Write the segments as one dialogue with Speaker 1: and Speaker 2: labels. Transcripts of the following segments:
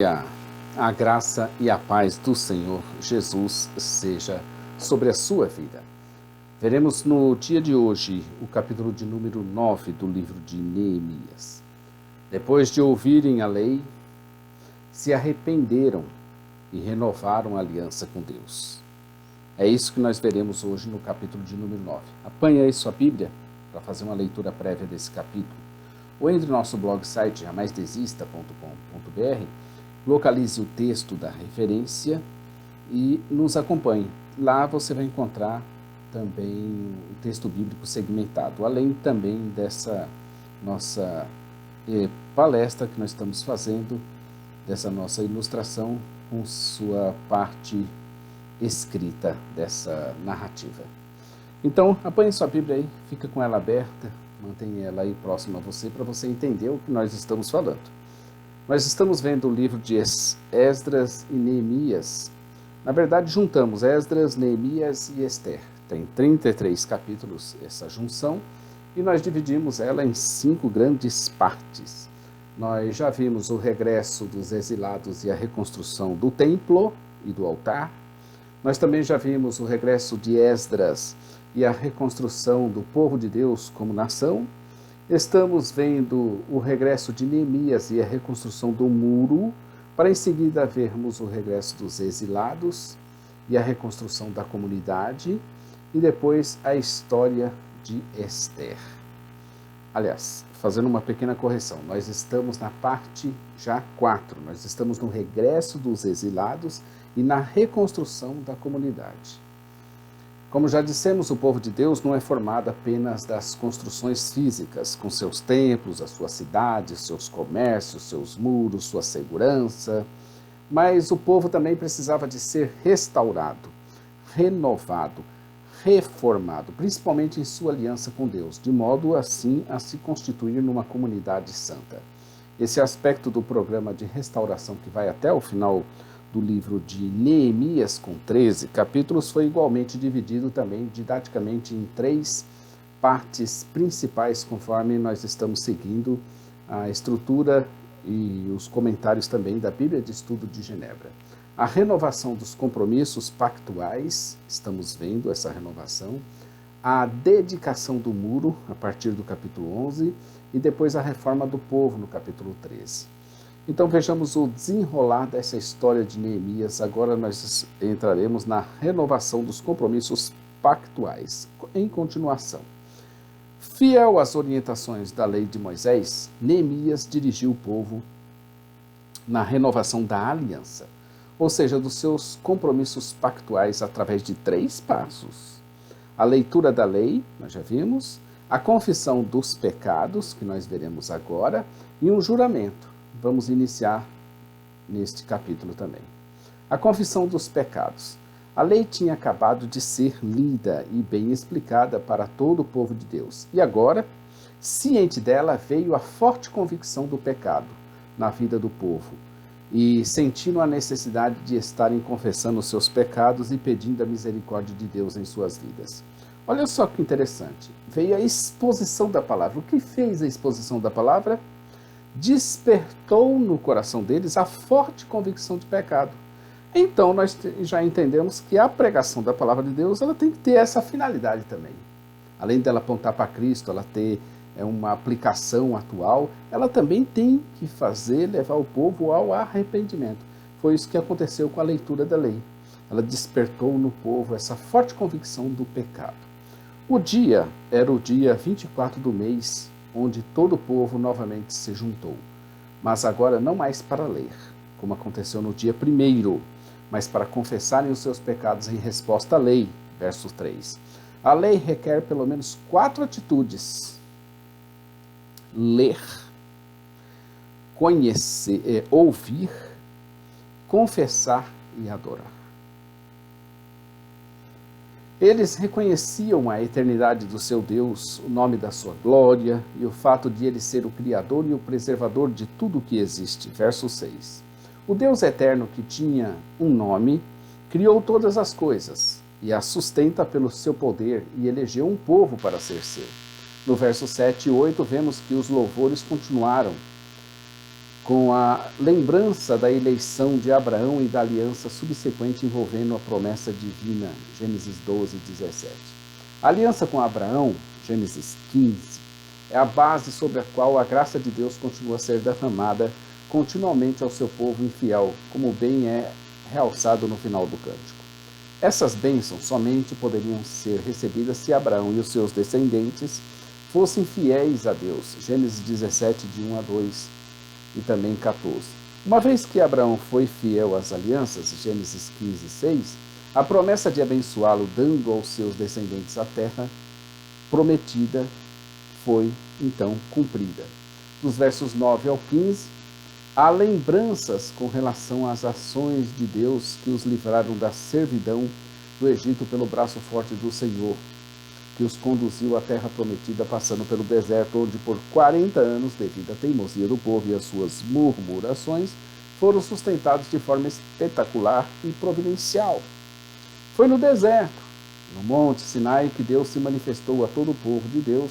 Speaker 1: A graça e a paz do Senhor Jesus seja sobre a sua vida. Veremos no dia de hoje o capítulo de número 9 do livro de Neemias. Depois de ouvirem a lei, se arrependeram e renovaram a aliança com Deus. É isso que nós veremos hoje no capítulo de número 9. Apanhe aí sua Bíblia para fazer uma leitura prévia desse capítulo. Ou entre no nosso blog site jamaisdesista.com.br, localize o texto da referência e nos acompanhe. Lá você vai encontrar também o texto bíblico segmentado, além também dessa nossa palestra que nós estamos fazendo, dessa nossa ilustração com sua parte escrita dessa narrativa. Então, apanhe sua Bíblia aí, fica com ela aberta, mantenha ela aí próxima a você para você entender o que nós estamos falando. Nós estamos vendo o livro de Esdras e Neemias. Na verdade, juntamos Esdras, Neemias e Ester. Tem 33 capítulos essa junção e nós dividimos ela em 5 grandes partes. Nós já vimos o regresso dos exilados e a reconstrução do templo e do altar. Nós também já vimos o regresso de Esdras e a reconstrução do povo de Deus como nação. Estamos vendo o regresso de Neemias e a reconstrução do muro, para em seguida vermos o regresso dos exilados e a reconstrução da comunidade, e depois a história de Ester. Aliás, fazendo uma pequena correção, nós estamos na parte já 4, nós estamos no regresso dos exilados e na reconstrução da comunidade. Como já dissemos, o povo de Deus não é formado apenas das construções físicas, com seus templos, as suas cidades, seus comércios, seus muros, sua segurança, mas o povo também precisava de ser restaurado, renovado, reformado, principalmente em sua aliança com Deus, de modo assim a se constituir numa comunidade santa. Esse aspecto do programa de restauração que vai até o final do livro de Neemias, com 13 capítulos, foi igualmente dividido também didaticamente em 3 partes principais, conforme nós estamos seguindo a estrutura e os comentários também da Bíblia de Estudo de Genebra. A renovação dos compromissos pactuais, estamos vendo essa renovação, a dedicação do muro, a partir do capítulo 11, e depois a reforma do povo, no capítulo 13. Então vejamos o desenrolar dessa história de Neemias. Agora nós entraremos na renovação dos compromissos pactuais. Em continuação, fiel às orientações da lei de Moisés, Neemias dirigiu o povo na renovação da aliança, ou seja, dos seus compromissos pactuais através de 3 passos. A leitura da lei, nós já vimos, a confissão dos pecados, que nós veremos agora, e um juramento. Vamos iniciar neste capítulo também. A confissão dos pecados. A lei tinha acabado de ser lida e bem explicada para todo o povo de Deus. E agora, ciente dela, veio a forte convicção do pecado na vida do povo. E sentindo a necessidade de estarem confessando os seus pecados e pedindo a misericórdia de Deus em suas vidas. Olha só que interessante. Veio a exposição da palavra. O que fez a exposição da palavra? Despertou no coração deles a forte convicção de pecado. Então nós já entendemos que a pregação da palavra de Deus ela tem que ter essa finalidade também. Além dela apontar para Cristo, ela ter uma aplicação atual, ela também tem que levar o povo ao arrependimento. Foi isso que aconteceu com a leitura da lei. Ela despertou no povo essa forte convicção do pecado. O dia era o dia 24 do mês, onde todo o povo novamente se juntou, mas agora não mais para ler, como aconteceu no dia 1º, mas para confessarem os seus pecados em resposta à lei, verso 3. A lei requer pelo menos 4 atitudes: ler, conhecer, ouvir, confessar e adorar. Eles reconheciam a eternidade do seu Deus, o nome da sua glória e o fato de ele ser o Criador e o preservador de tudo o que existe. Verso 6. O Deus eterno que tinha um nome, criou todas as coisas e as sustenta pelo seu poder e elegeu um povo para ser seu. No verso 7 e 8 vemos que os louvores continuaram com a lembrança da eleição de Abraão e da aliança subsequente envolvendo a promessa divina, Gênesis 12, 17. A aliança com Abraão, Gênesis 15, é a base sobre a qual a graça de Deus continua a ser derramada continuamente ao seu povo infiel, como bem é realçado no final do cântico. Essas bênçãos somente poderiam ser recebidas se Abraão e os seus descendentes fossem fiéis a Deus, Gênesis 17, de 1 a 2 e também 14. Uma vez que Abraão foi fiel às alianças, Gênesis 15, 6, a promessa de abençoá-lo dando aos seus descendentes a terra prometida foi então cumprida. Dos versos 9 ao 15, há lembranças com relação às ações de Deus que os livraram da servidão do Egito pelo braço forte do Senhor, que os conduziu à terra prometida, passando pelo deserto, onde por 40 anos, devido à teimosia do povo e às suas murmurações, foram sustentados de forma espetacular e providencial. Foi no deserto, no Monte Sinai, que Deus se manifestou a todo o povo de Deus.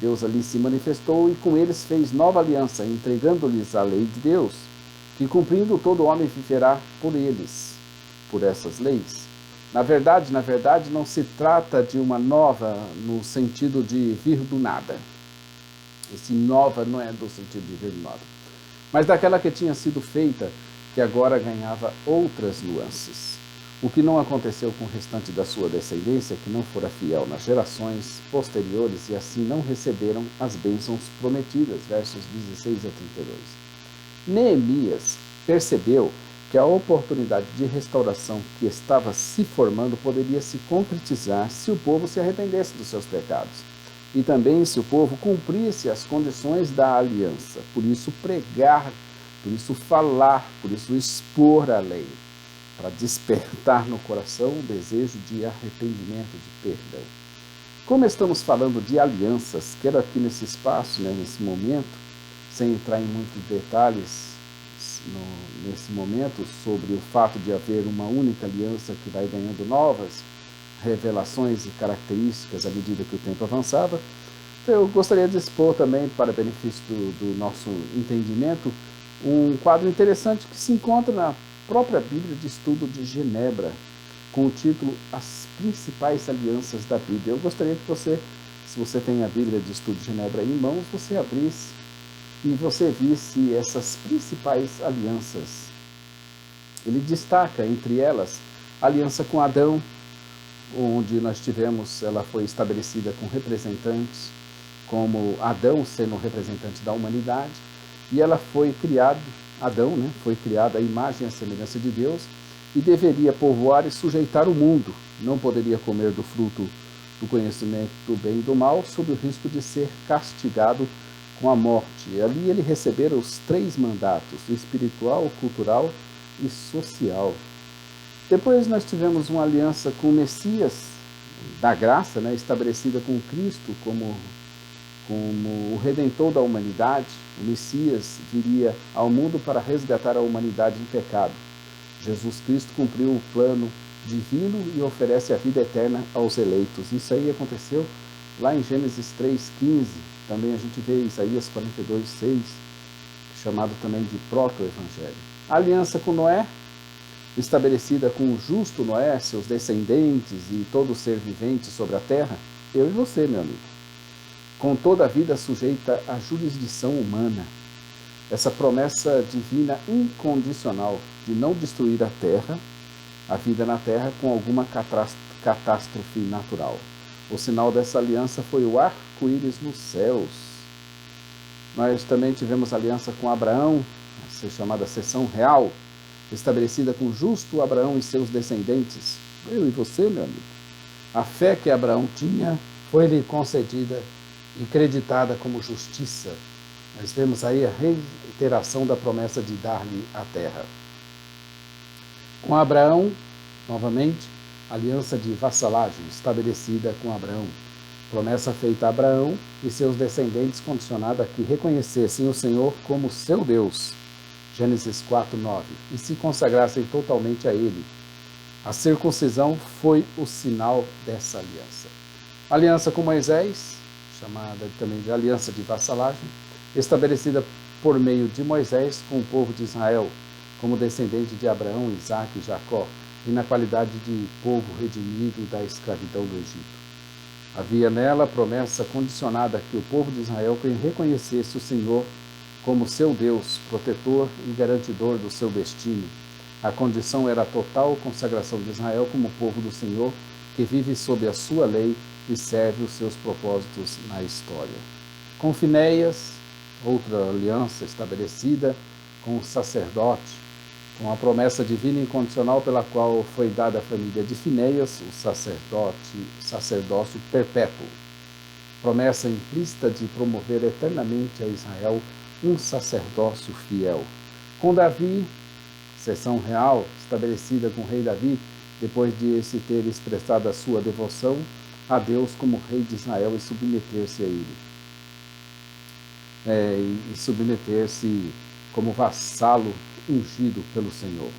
Speaker 1: Deus ali se manifestou e com eles fez nova aliança, entregando-lhes a lei de Deus, que cumprindo todo homem viverá por eles, por essas leis. Na verdade, não se trata de uma nova no sentido de vir do nada. Esse nova não é do sentido de vir do nada, mas daquela que tinha sido feita, que agora ganhava outras nuances. O que não aconteceu com o restante da sua descendência, que não fora fiel nas gerações posteriores e assim não receberam as bênçãos prometidas, versos 16 a 32. Neemias percebeu que a oportunidade de restauração que estava se formando poderia se concretizar se o povo se arrependesse dos seus pecados e também se o povo cumprisse as condições da aliança. Por isso pregar, por isso falar, por isso expor a lei, para despertar no coração o desejo de arrependimento, de perdão. Como estamos falando de alianças, quero aqui nesse espaço, nesse momento, sem entrar em muitos detalhes nesse momento sobre o fato de haver uma única aliança que vai ganhando novas revelações e características à medida que o tempo avançava, eu gostaria de expor também, para benefício do nosso entendimento, um quadro interessante que se encontra na própria Bíblia de Estudo de Genebra, com o título As Principais Alianças da Bíblia. Eu gostaria que você, se você tem a Bíblia de Estudo de Genebra em mãos, você abrisse e você visse essas principais alianças. Ele destaca entre elas a aliança com Adão, onde nós tivemos, ela foi estabelecida com representantes, como Adão sendo o representante da humanidade, e ela foi criada, Adão, foi criado à imagem e à semelhança de Deus e deveria povoar e sujeitar o mundo. Não poderia comer do fruto do conhecimento do bem e do mal, sob o risco de ser castigado com a morte. E ali ele recebera os 3 mandatos, o espiritual, o cultural e social. Depois nós tivemos uma aliança com o Messias, da graça, estabelecida com Cristo como o Redentor da humanidade. O Messias viria ao mundo para resgatar a humanidade em pecado. Jesus Cristo cumpriu o plano divino e oferece a vida eterna aos eleitos. Isso aí aconteceu lá em Gênesis 3,15. Também a gente vê Isaías 42,6, chamado também de proto-evangelho. A aliança com Noé, estabelecida com o justo Noé, seus descendentes e todo ser vivente sobre a terra, eu e você, meu amigo, com toda a vida sujeita à jurisdição humana. Essa promessa divina incondicional de não destruir a terra, a vida na terra, com alguma catástrofe natural. O sinal dessa aliança foi o arco-íris nos céus. Nós também tivemos aliança com Abraão, chamada Seção Real, estabelecida com o justo Abraão e seus descendentes. Eu e você, meu amigo. A fé que Abraão tinha foi-lhe concedida e creditada como justiça. Nós vemos aí a reiteração da promessa de dar-lhe a terra. Com Abraão, novamente, aliança de vassalagem estabelecida com Abraão. Promessa feita a Abraão e seus descendentes, condicionada a que reconhecessem o Senhor como seu Deus, Gênesis 4:9, e se consagrassem totalmente a Ele. A circuncisão foi o sinal dessa aliança. Aliança com Moisés, chamada também de aliança de vassalagem, estabelecida por meio de Moisés com o povo de Israel, como descendente de Abraão, Isaque e Jacó, e na qualidade de povo redimido da escravidão do Egito. Havia nela a promessa condicionada que o povo de Israel reconhecesse o Senhor como seu Deus, protetor e garantidor do seu destino. A condição era a total consagração de Israel como povo do Senhor, que vive sob a sua lei e serve os seus propósitos na história. Com Finéias, outra aliança estabelecida com o sacerdote, com a promessa divina e incondicional pela qual foi dada à família de Finéias o sacerdócio perpétuo. Promessa implícita de promover eternamente a Israel um sacerdócio fiel. Com Davi, seção real estabelecida com o rei Davi, depois de esse ter expressado a sua devoção a Deus como rei de Israel e submeter-se a ele. E submeter-se como vassalo ungido pelo Senhor.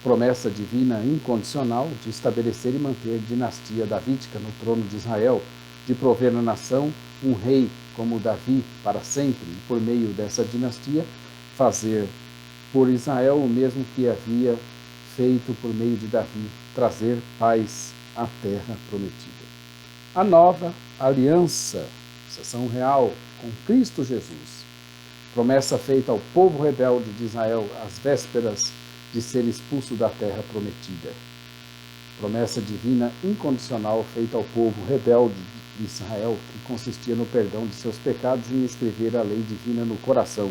Speaker 1: Promessa divina incondicional de estabelecer e manter dinastia davídica no trono de Israel, de prover na nação um rei como Davi para sempre, e por meio dessa dinastia fazer por Israel o mesmo que havia feito por meio de Davi, trazer paz à terra prometida. A nova aliança, seção real, com Cristo Jesus. Promessa feita ao povo rebelde de Israel às vésperas de ser expulso da terra prometida. Promessa divina incondicional feita ao povo rebelde de Israel, que consistia no perdão de seus pecados e em escrever a lei divina no coração.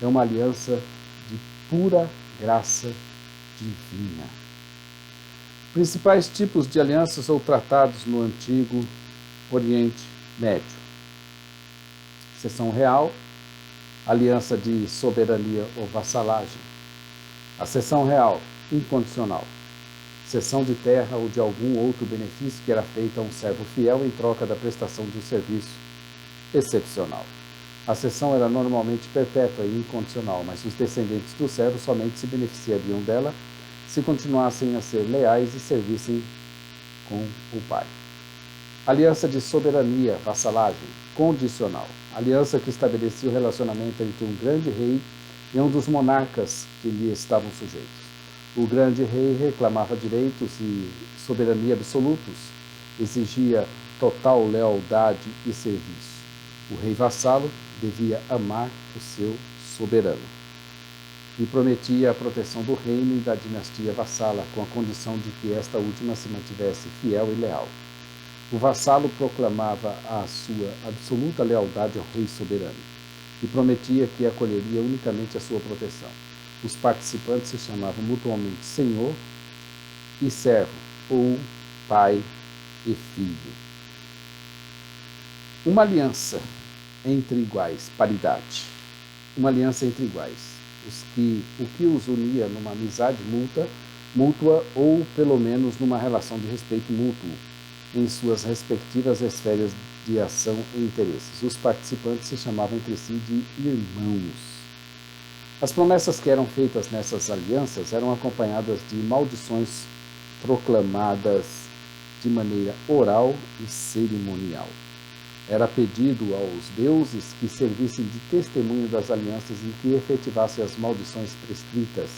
Speaker 1: É uma aliança de pura graça divina. Principais tipos de alianças ou tratados no Antigo Oriente Médio. Seção real, aliança de soberania ou vassalagem. A cessão real, incondicional. Cessão de terra ou de algum outro benefício que era feita a um servo fiel em troca da prestação de um serviço excepcional. A cessão era normalmente perpétua e incondicional, mas os descendentes do servo somente se beneficiariam dela se continuassem a ser leais e servissem com o pai. Aliança de soberania, vassalagem, condicional. Aliança que estabelecia o relacionamento entre um grande rei e um dos monarcas que lhe estavam sujeitos. O grande rei reclamava direitos e soberania absolutos, exigia total lealdade e serviço. O rei vassalo devia amar o seu soberano e prometia a proteção do reino e da dinastia vassala, com a condição de que esta última se mantivesse fiel e leal. O vassalo proclamava a sua absoluta lealdade ao rei soberano e prometia que acolheria unicamente a sua proteção. Os participantes se chamavam mutuamente senhor e servo, ou pai e filho. Uma aliança entre iguais, paridade. Uma aliança entre iguais. O que os unia numa amizade mútua ou pelo menos numa relação de respeito mútuo em suas respectivas esferas de ação e interesses. Os participantes se chamavam entre si de irmãos. As promessas que eram feitas nessas alianças eram acompanhadas de maldições proclamadas de maneira oral e cerimonial. Era pedido aos deuses que servissem de testemunho das alianças e que efetivassem as maldições prescritas,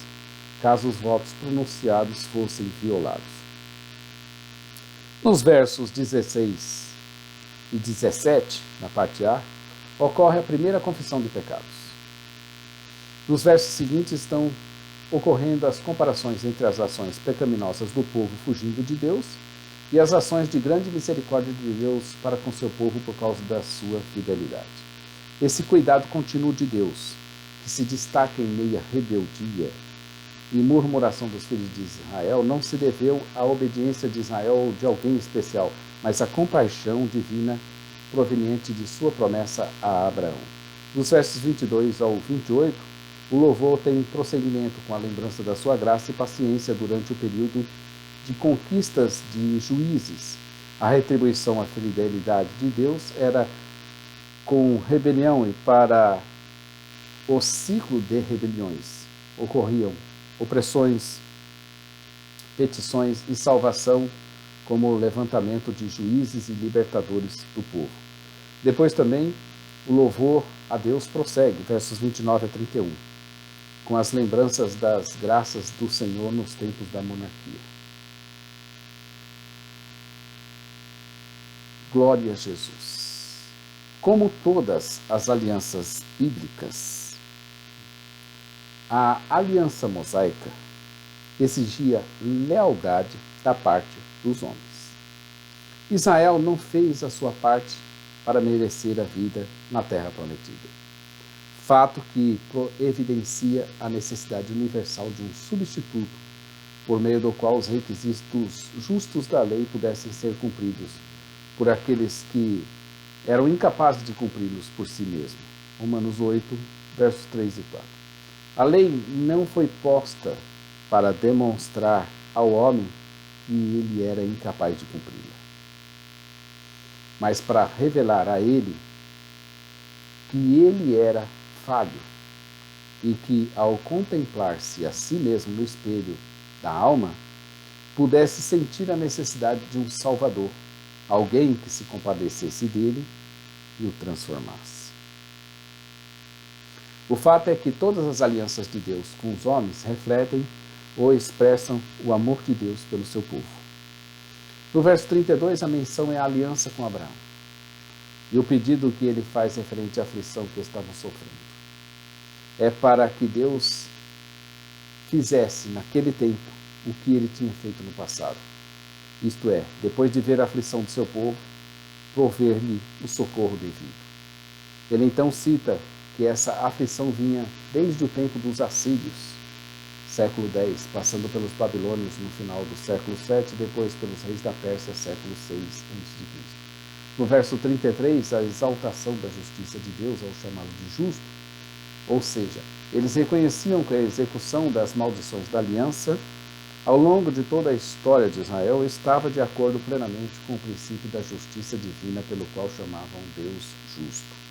Speaker 1: caso os votos pronunciados fossem violados. Nos versos 16 e 17, na parte A, ocorre a primeira confissão de pecados. Nos versos seguintes estão ocorrendo as comparações entre as ações pecaminosas do povo fugindo de Deus e as ações de grande misericórdia de Deus para com seu povo por causa da sua fidelidade. Esse cuidado contínuo de Deus, que se destaca em meio à rebeldia e murmuração dos filhos de Israel, não se deveu à obediência de Israel ou de alguém especial, mas à compaixão divina proveniente de sua promessa a Abraão. Dos versos 22 ao 28, o louvor tem prosseguimento com a lembrança da sua graça e paciência durante o período de conquistas de juízes. A retribuição à fidelidade de Deus era com rebelião, e para o ciclo de rebeliões ocorriam opressões, petições e salvação, como o levantamento de juízes e libertadores do povo. Depois também o louvor a Deus prossegue, versos 29 a 31, com as lembranças das graças do Senhor nos tempos da monarquia. Glória a Jesus. Como todas as alianças bíblicas, a aliança mosaica exigia lealdade da parte dos homens. Israel não fez a sua parte para merecer a vida na terra prometida. Fato que evidencia a necessidade universal de um substituto por meio do qual os requisitos justos da lei pudessem ser cumpridos por aqueles que eram incapazes de cumpri-los por si mesmos. Romanos 8, versos 3 e 4. A lei não foi posta para demonstrar ao homem que ele era incapaz de cumpri-la, mas para revelar a ele que ele era falho e que, ao contemplar-se a si mesmo no espelho da alma, pudesse sentir a necessidade de um Salvador, alguém que se compadecesse dele e o transformasse. O fato é que todas as alianças de Deus com os homens refletem ou expressam o amor de Deus pelo seu povo. No verso 32, a menção é a aliança com Abraão e o pedido que ele faz referente à aflição que estavam sofrendo. É para que Deus fizesse naquele tempo o que ele tinha feito no passado. Isto é, depois de ver a aflição do seu povo, prover-lhe o socorro devido. Ele então cita que essa aflição vinha desde o tempo dos assírios, século X, passando pelos babilônios no final do século VII, depois pelos reis da Pérsia, século VI a.C. No verso 33, a exaltação da justiça de Deus ao chamá-lo de justo, ou seja, eles reconheciam que a execução das maldições da aliança ao longo de toda a história de Israel estava de acordo plenamente com o princípio da justiça divina pelo qual chamavam Deus justo.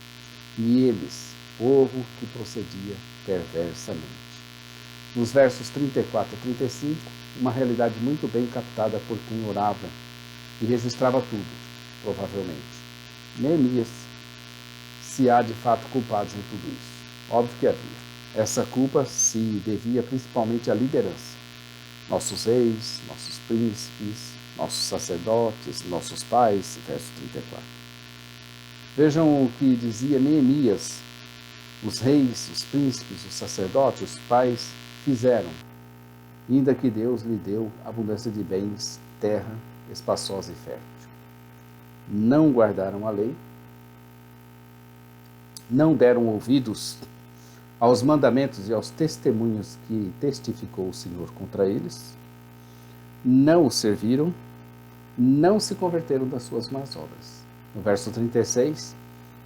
Speaker 1: E eles, povo que procedia perversamente. Nos versos 34 a 35, uma realidade muito bem captada por quem orava e registrava tudo, provavelmente. Neemias, se há de fato culpados em tudo isso. Óbvio que havia. Essa culpa se devia principalmente à liderança. Nossos reis, nossos príncipes, nossos sacerdotes, nossos pais, verso 34. Vejam o que dizia Neemias. Os reis, os príncipes, os sacerdotes, os pais fizeram, ainda que Deus lhe deu abundância de bens, terra espaçosa e fértil. Não guardaram a lei, não deram ouvidos aos mandamentos e aos testemunhos que testificou o Senhor contra eles, não o serviram, não se converteram das suas más obras. No verso 36,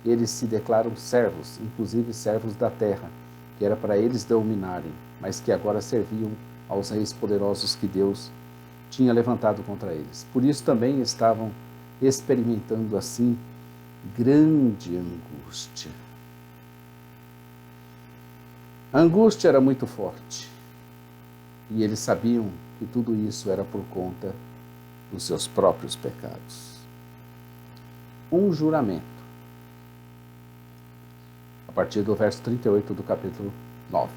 Speaker 1: eles se declaram servos, inclusive servos da terra, que era para eles dominarem, mas que agora serviam aos reis poderosos que Deus tinha levantado contra eles. Por isso também estavam experimentando assim grande angústia. A angústia era muito forte e eles sabiam que tudo isso era por conta dos seus próprios pecados. Um juramento. A partir do verso 38 do capítulo 9.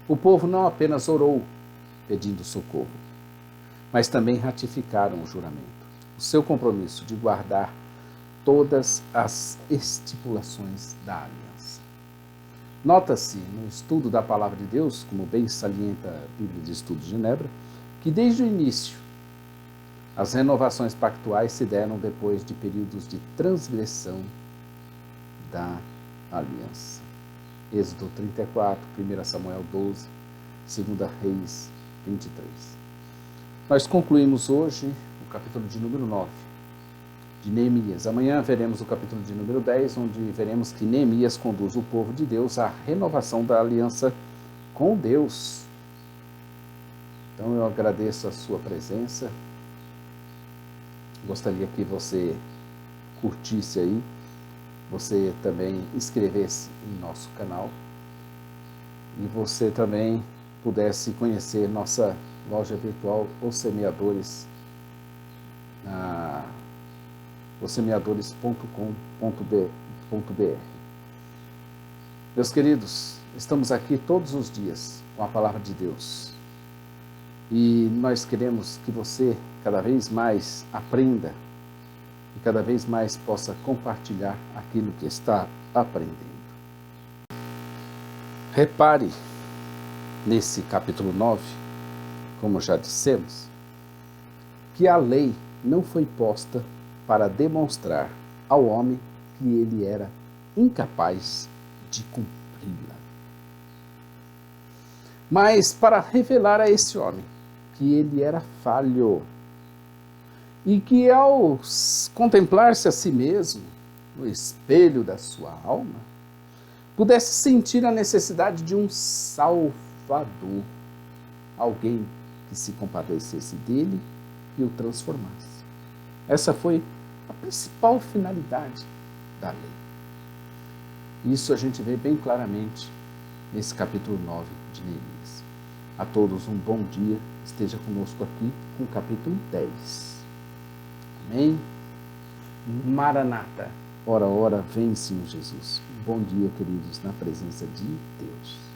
Speaker 1: O povo não apenas orou pedindo socorro, mas também ratificaram o juramento, o seu compromisso de guardar todas as estipulações da aliança. Nota-se no estudo da Palavra de Deus, como bem salienta a Bíblia de Estudo de Genebra, que desde o início as renovações pactuais se deram depois de períodos de transgressão da aliança. Êxodo 34, 1 Samuel 12, 2 Reis 23. Nós concluímos hoje o capítulo de número 9 de Neemias. Amanhã veremos o capítulo de número 10, onde veremos que Neemias conduz o povo de Deus à renovação da aliança com Deus. Então eu agradeço a sua presença. Gostaria que você curtisse aí, você também inscrevesse em nosso canal e você também pudesse conhecer nossa loja virtual Os Semeadores, ossemeadores.com.br. Meus queridos, estamos aqui todos os dias com a palavra de Deus. E nós queremos que você cada vez mais aprenda e cada vez mais possa compartilhar aquilo que está aprendendo. Repare nesse capítulo 9, como já dissemos, que a lei não foi posta para demonstrar ao homem que ele era incapaz de cumpri-la, mas para revelar a esse homem que ele era falho e que ao contemplar-se a si mesmo no espelho da sua alma, pudesse sentir a necessidade de um Salvador, alguém que se compadecesse dele e o transformasse. Essa foi a principal finalidade da lei. Isso a gente vê bem claramente nesse capítulo 9 de Neemias. A todos um bom dia, esteja conosco aqui com o capítulo 10. Amém? Maranata. Ora, ora, vem Senhor Jesus. Um bom dia, queridos, na presença de Deus.